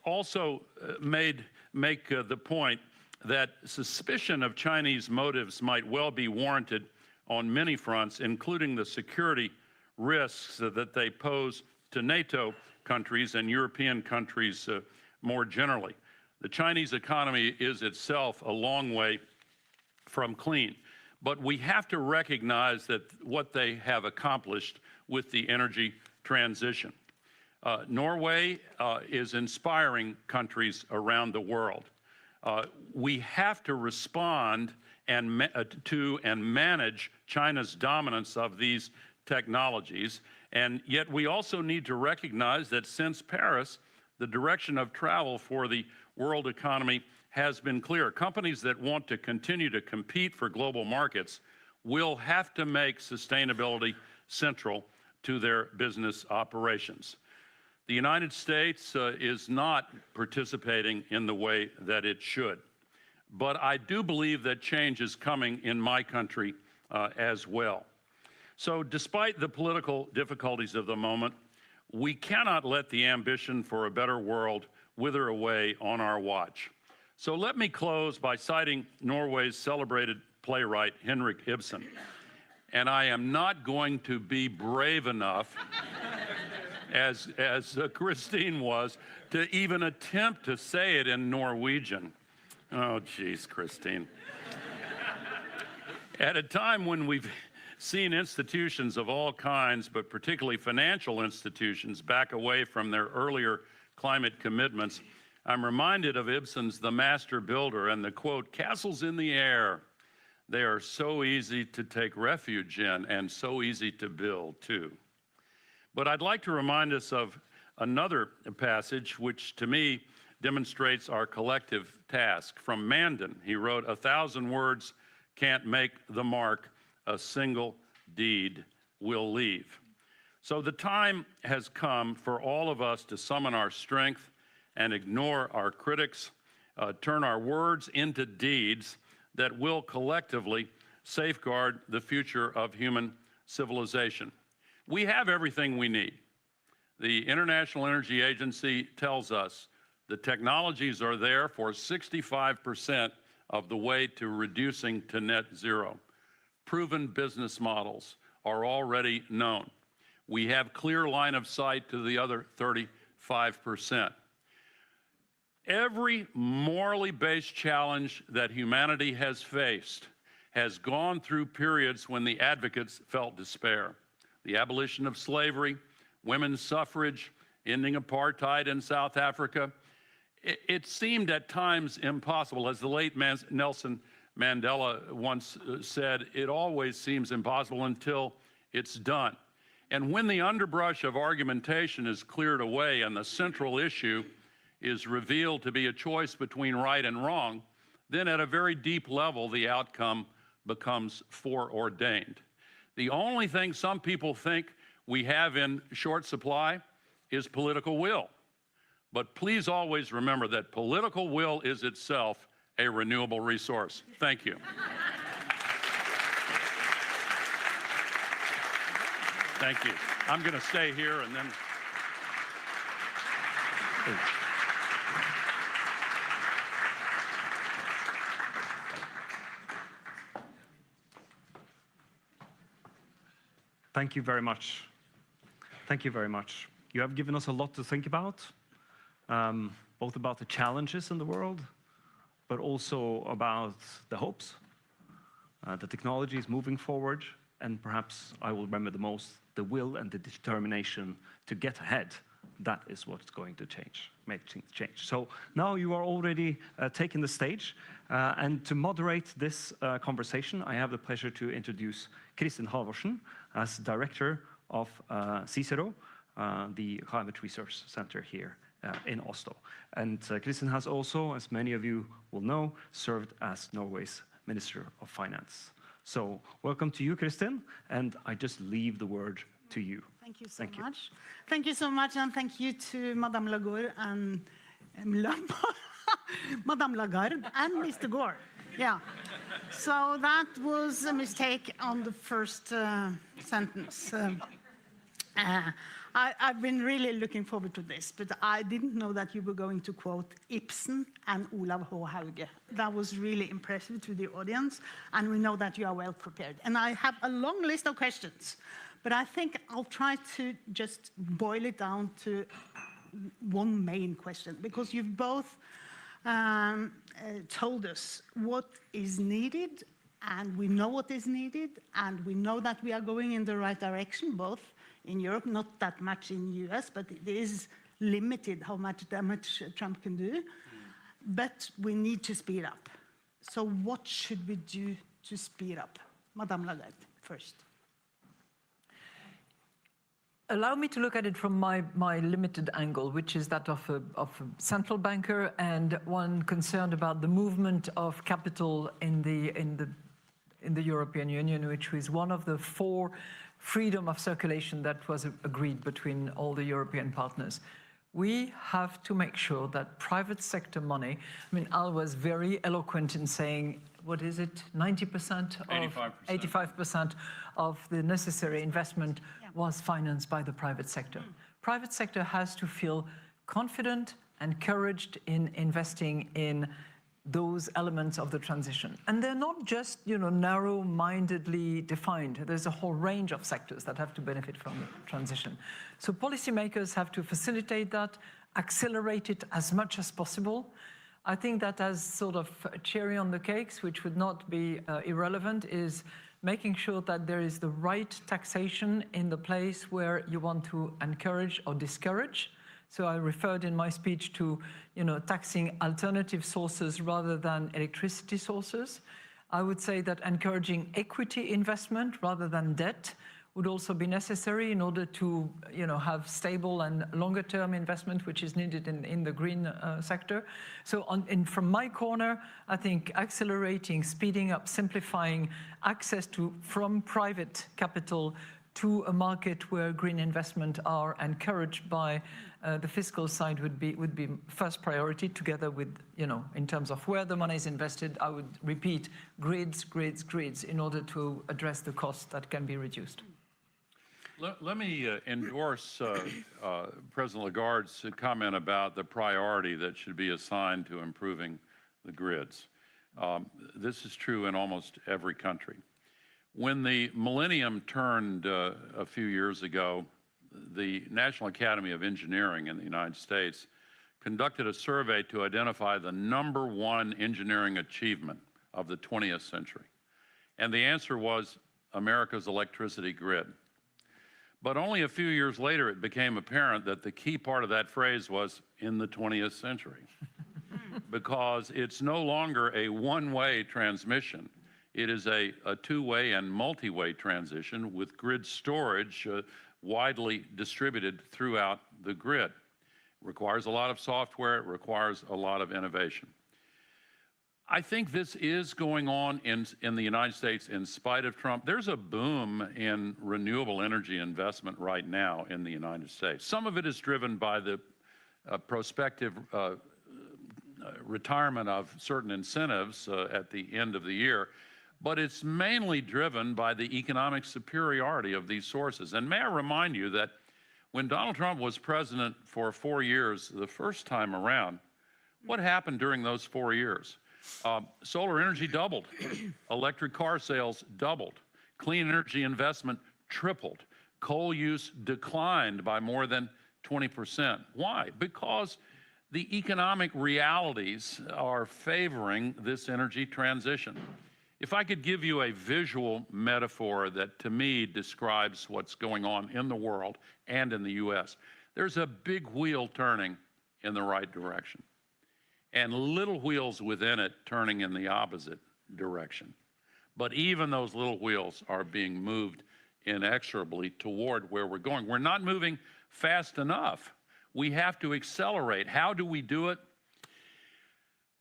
also make the point that suspicion of Chinese motives might well be warranted on many fronts, including the security risks that they pose to NATO countries and European countries more generally. The Chinese economy is itself a long way from clean, but we have to recognize that what they have accomplished with the energy transition. Norway is inspiring countries around the world. We have to respond to and manage China's dominance of these technologies, and yet we also need to recognize that since Paris, the direction of travel for the world economy has been clear. Companies that want to continue to compete for global markets will have to make sustainability central to their business operations. The United States is not participating in the way that it should. But I do believe that change is coming in my country as well. So despite the political difficulties of the moment, we cannot let the ambition for a better world wither away on our watch. So let me close by citing Norway's celebrated playwright, Henrik Ibsen. And I am not going to be brave enough, as Christine was, to even attempt to say it in Norwegian. Oh, geez, Christine. At a time when we've seen institutions of all kinds, but particularly financial institutions, back away from their earlier climate commitments, I'm reminded of Ibsen's The Master Builder and the quote, "Castles in the air, they are so easy to take refuge in and so easy to build too." But I'd like to remind us of another passage which to me demonstrates our collective task. From Mandan, he wrote, 1,000 words can't make the mark, a single deed will leave. So the time has come for all of us to summon our strength and ignore our critics, turn our words into deeds that will collectively safeguard the future of human civilization. We have everything we need. The International Energy Agency tells us the technologies are there for 65% of the way to reducing to net zero. Proven business models are already known. We have clear line of sight to the other 35%. Every morally based challenge that humanity has faced has gone through periods when the advocates felt despair. The abolition of slavery, women's suffrage, ending apartheid in South Africa. It seemed at times impossible. As the late Nelson Mandela once said, it always seems impossible until it's done. And when the underbrush of argumentation is cleared away and the central issue is revealed to be a choice between right and wrong, then at a very deep level, the outcome becomes foreordained. The only thing some people think we have in short supply is political will. But please always remember that political will is itself a renewable resource. Thank you. Thank you. I'm going to stay here and then... Thank you very much. Thank you very much. You have given us a lot to think about, both about the challenges in the world, but also about the hopes. The technology is moving forward, and perhaps I will remember the most, the will and the determination to get ahead. That is what's going to make things change. So now you are already taking the stage, and to moderate this conversation, I have the pleasure to introduce Kristin Halvorsen as Director of CICERO, the Climate Research Center here in Oslo. And Kristin has also, as many of you will know, served as Norway's Minister of Finance. So welcome to you, Kristin, and I just leave the word to you. Thank you so much. Thank you so much, and thank you to Madame Lagarde and Madame Lagarde and Mr. Gore. Yeah. So that was a mistake on the first sentence. I've been really looking forward to this, but I didn't know that you were going to quote Ibsen and Olav H. Hauge. That was really impressive to the audience, and we know that you are well prepared. And I have a long list of questions, but I think I'll try to just boil it down to one main question, because you've both told us what is needed, and we know what is needed, and we know that we are going in the right direction, both in Europe, not that much in the US, but it is limited how much damage Trump can do. But we need to speed up. So what should we do to speed up? Madame Lagarde, first. Allow me to look at it from my limited angle, which is that of a central banker and one concerned about the movement of capital in the European Union, which is one of the 4 freedom of circulation that was agreed between all the European partners. We have to make sure that private sector money, I mean, Al was very eloquent in saying, what is it, 90% of 85% of the necessary investment was financed by the private sector. Private sector has to feel confident, encouraged in investing in those elements of the transition. And they're not just, narrow-mindedly defined. There's a whole range of sectors that have to benefit from the transition. So policymakers have to facilitate that, accelerate it as much as possible. I think that as sort of a cherry on the cakes, which would not be irrelevant, is making sure that there is the right taxation in the place where you want to encourage or discourage. So I referred in my speech to, taxing alternative sources rather than electricity sources. I would say that encouraging equity investment rather than debt would also be necessary in order to have stable and longer term investment, which is needed in the green sector. So from my corner, I think accelerating, speeding up, simplifying access from private capital to a market where green investment are encouraged by the fiscal side would be first priority, together with, in terms of where the money is invested. I would repeat, grids in order to address the costs that can be reduced. Let me endorse President Lagarde's comment about the priority that should be assigned to improving the grids. This is true in almost every country. When the millennium turned a few years ago, the National Academy of Engineering in the United States conducted a survey to identify the #1 engineering achievement of the 20th century. And the answer was America's electricity grid. But only a few years later, it became apparent that the key part of that phrase was in the 20th century, because it's no longer a one-way transmission. It is a two-way and multi-way transition with grid storage widely distributed throughout the grid. It requires a lot of software. It requires a lot of innovation. I think this is going on in the United States in spite of Trump. There's a boom in renewable energy investment right now in the United States. Some of it is driven by the prospective retirement of certain incentives at the end of the year, but it's mainly driven by the economic superiority of these sources. And may I remind you that when Donald Trump was president for 4 years, the first time around, what happened during those 4 years? Solar energy doubled, electric car sales doubled, clean energy investment tripled, coal use declined by more than 20%. Why? Because the economic realities are favoring this energy transition. If I could give you a visual metaphor that to me describes what's going on in the world and in the US, there's a big wheel turning in the right direction, and little wheels within it turning in the opposite direction. But even those little wheels are being moved inexorably toward where we're going. We're not moving fast enough. We have to accelerate. How do we do it?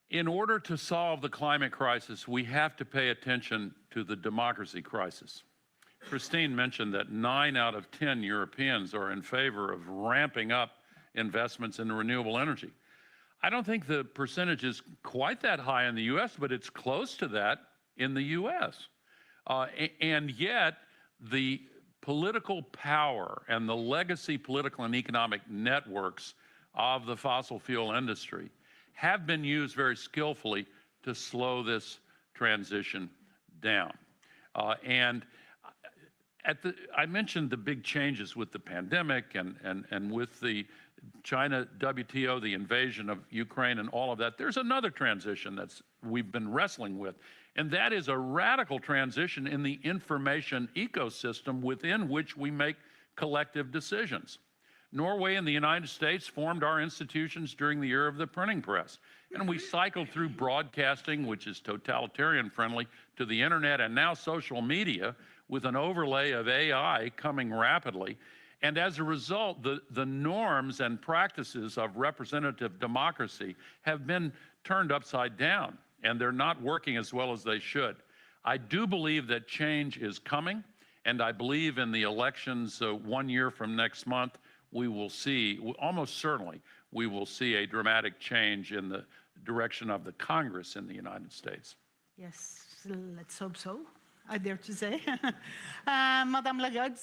In order to solve the climate crisis, we have to pay attention to the democracy crisis. Christine mentioned that 9 out of 10 Europeans are in favor of ramping up investments in renewable energy. I don't think the percentage is quite that high in the US, but it's close to that in the US. And yet, the political power and the legacy political and economic networks of the fossil fuel industry have been used very skillfully to slow this transition down. I mentioned the big changes with the pandemic and with the China WTO, the invasion of Ukraine and all of that. There's another transition we've been wrestling with, and that is a radical transition in the information ecosystem within which we make collective decisions. Norway and the United States formed our institutions during the era of the printing press, and we cycled through broadcasting, which is totalitarian friendly, to the internet and now social media with an overlay of AI coming rapidly. And as a result, the norms and practices of representative democracy have been turned upside down, and they're not working as well as they should. I do believe that change is coming, and I believe in the elections 1 year from next month, we will see, almost certainly, we will see a dramatic change in the direction of the Congress in the United States. Yes, let's hope so, I dare to say. Madame Lagarde.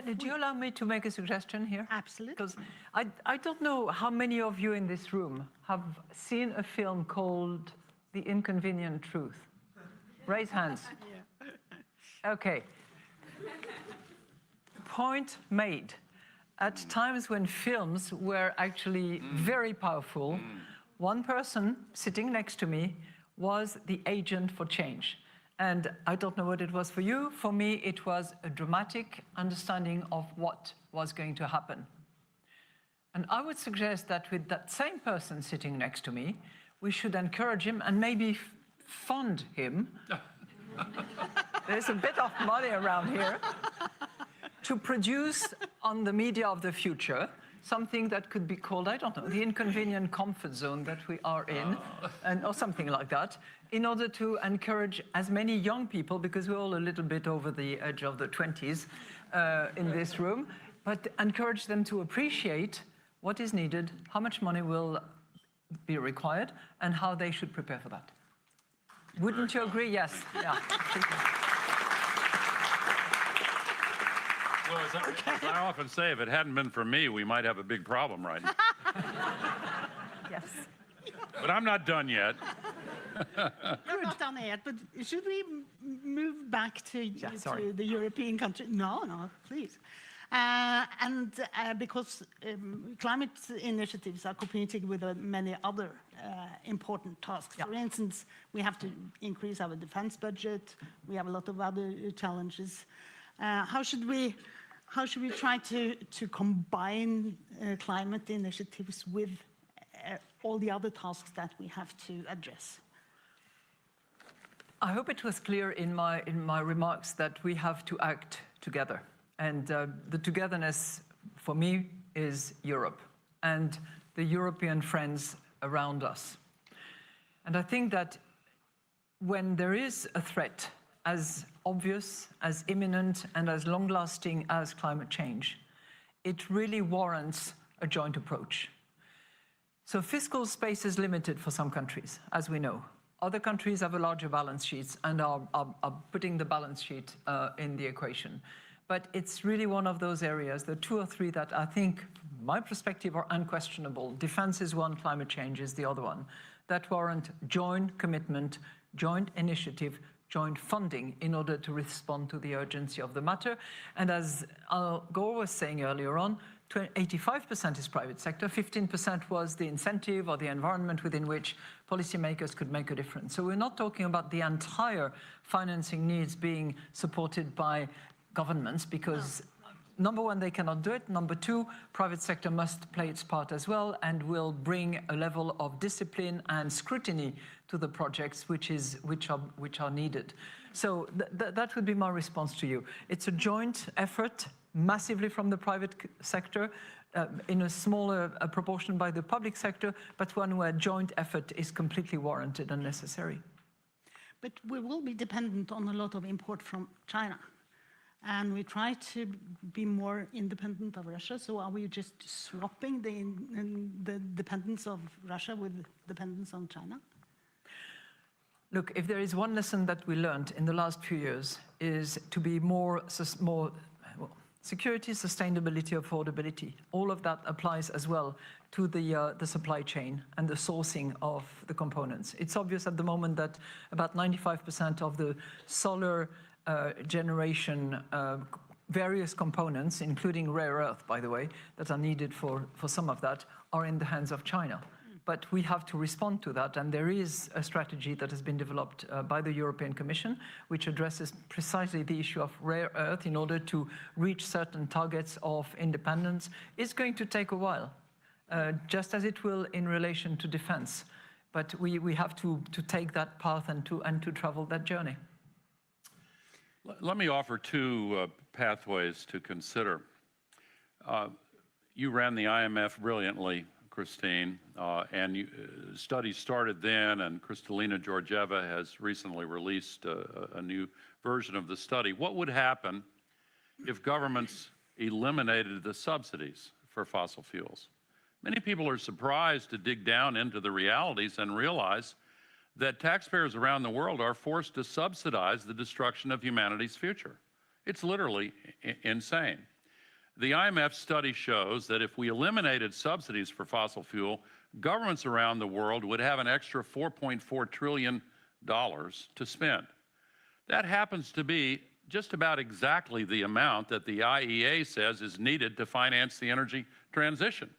Did you allow me to make a suggestion here? Absolutely. Because I don't know how many of you in this room have seen a film called The Inconvenient Truth. Raise hands. Yeah. Okay. Point made. At times when films were actually very powerful, one person sitting next to me was the agent for change. And I don't know what it was for you. For me, it was a dramatic understanding of what was going to happen. And I would suggest that with that same person sitting next to me, we should encourage him and maybe fund him. There's a bit of money around here. to produce on the media of the future something that could be called, I don't know, the inconvenient comfort zone that we are in, or something like that, in order to encourage as many young people, because we're all a little bit over the edge of the 20s in this room, but encourage them to appreciate what is needed, how much money will be required, and how they should prepare for that. Wouldn't you agree? Yes. Yeah. Well, as I often say, if it hadn't been for me, we might have a big problem right now. Yes. But I'm not done yet. You're not done yet, but should we move back to the European country? No, please. Because climate initiatives are competing with many other important tasks. For instance, we have to increase our defense budget. We have a lot of other challenges. How should we try to combine climate initiatives with all the other tasks that we have to address? I hope it was clear in my remarks that we have to act together. And the togetherness, for me, is Europe and the European friends around us. And I think that when there is a threat as obvious, as imminent, and as long-lasting as climate change, it really warrants a joint approach. So fiscal space is limited for some countries, as we know. Other countries have a larger balance sheets and are putting the balance sheet in the equation. But it's really one of those areas, the two or three that I think, from my perspective, are unquestionable. Defense is one, climate change is the other one, that warrant joint commitment, joint initiative, joint funding in order to respond to the urgency of the matter. And as Gore was saying earlier on, 85% is private sector, 15% was the incentive or the environment within which policymakers could make a difference. So we're not talking about the entire financing needs being supported by governments, because number one, they cannot do it. Number two, private sector must play its part as well and will bring a level of discipline and scrutiny to the projects which are needed. So that would be my response to you. It's a joint effort, massively from the private sector, in a smaller proportion by the public sector, but one where joint effort is completely warranted and necessary. But we will be dependent on a lot of import from China. And we try to be more independent of Russia. So are we just swapping the dependence of Russia with dependence on China? Look, if there is one lesson that we learned in the last few years, is to be more security, sustainability, affordability. All of that applies as well to the supply chain and the sourcing of the components. It's obvious at the moment that about 95% of the solar generation various components, including rare earth, by the way, that are needed for some of that, are in the hands of China. But we have to respond to that, and there is a strategy that has been developed by the European Commission, which addresses precisely the issue of rare earth in order to reach certain targets of independence. It's going to take a while, just as it will in relation to defense. But we have to take that path and to travel that journey. Let me offer two pathways to consider. You ran the IMF brilliantly, Christine, and studies started then, and Kristalina Georgieva has recently released a new version of the study. What would happen if governments eliminated the subsidies for fossil fuels? Many people are surprised to dig down into the realities and realize that taxpayers around the world are forced to subsidize the destruction of humanity's future. It's literally insane. The IMF study shows that if we eliminated subsidies for fossil fuel, governments around the world would have an extra $4.4 trillion to spend. That happens to be just about exactly the amount that the IEA says is needed to finance the energy transition.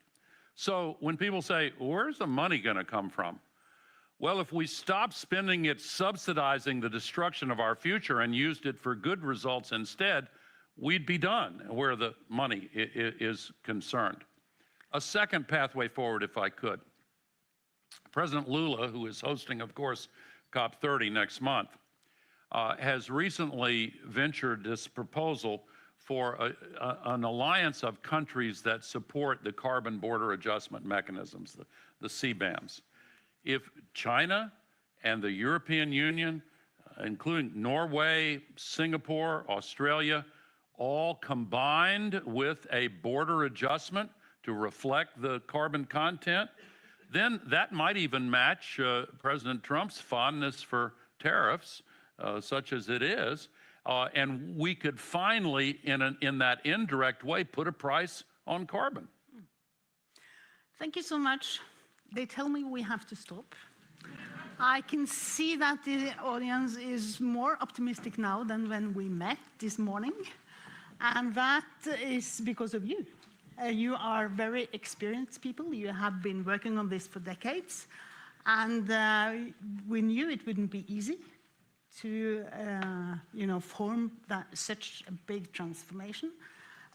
So when people say, where's the money going to come from? Well, if we stopped spending it subsidizing the destruction of our future and used it for good results instead, we'd be done where the money is concerned. A second pathway forward, if I could. President Lula, who is hosting, of course, COP30 next month, has recently ventured this proposal for an alliance of countries that support the carbon border adjustment mechanisms, the CBAMs. If China and the European Union, including Norway, Singapore, Australia, all combined with a border adjustment to reflect the carbon content, then that might even match President Trump's fondness for tariffs, such as it is, and we could finally, in that indirect way, put a price on carbon. Thank you so much. They tell me we have to stop. I can see that the audience is more optimistic now than when we met this morning, and that is because of you. You are very experienced people. You have been working on this for decades, and we knew it wouldn't be easy to form such a big transformation,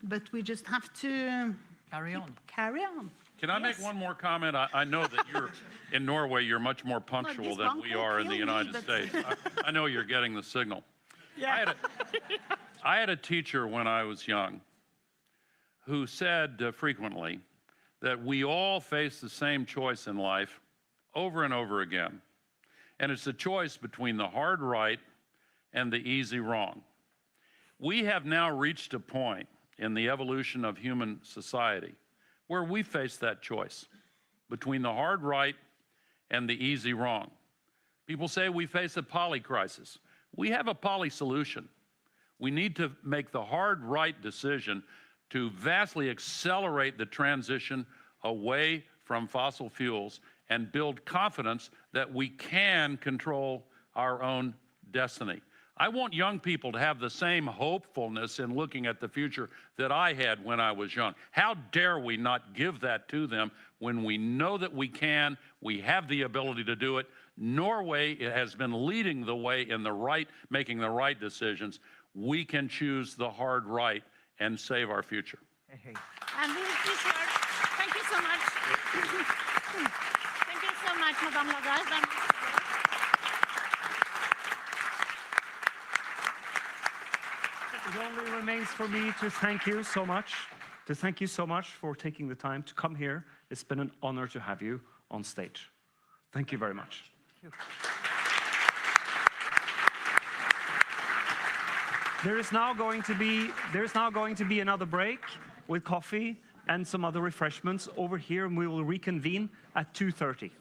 but we just have to Carry on. Carry on. Can I make one more comment? I know that you're in Norway, you're much more punctual than we are in the United States. I know you're getting the signal. Yeah. I had a teacher when I was young who said frequently that we all face the same choice in life over and over again. And it's a choice between the hard right and the easy wrong. We have now reached a point in the evolution of human society where we face that choice between the hard right and the easy wrong. People say we face a poly crisis. We have a poly solution. We need to make the hard right decision to vastly accelerate the transition away from fossil fuels and build confidence that we can control our own destiny. I want young people to have the same hopefulness in looking at the future that I had when I was young. How dare we not give that to them when we know that we can, we have the ability to do it. Norway has been leading the way in making the right decisions. We can choose the hard right and save our future. And thank you so much. Thank you so much, Madame Lagarde. It only remains for me to thank you so much, for taking the time to come here. It's been an honor to have you on stage. Thank you very much. Thank you. There is now going to be another break with coffee and some other refreshments over here, and we will reconvene at 2:30.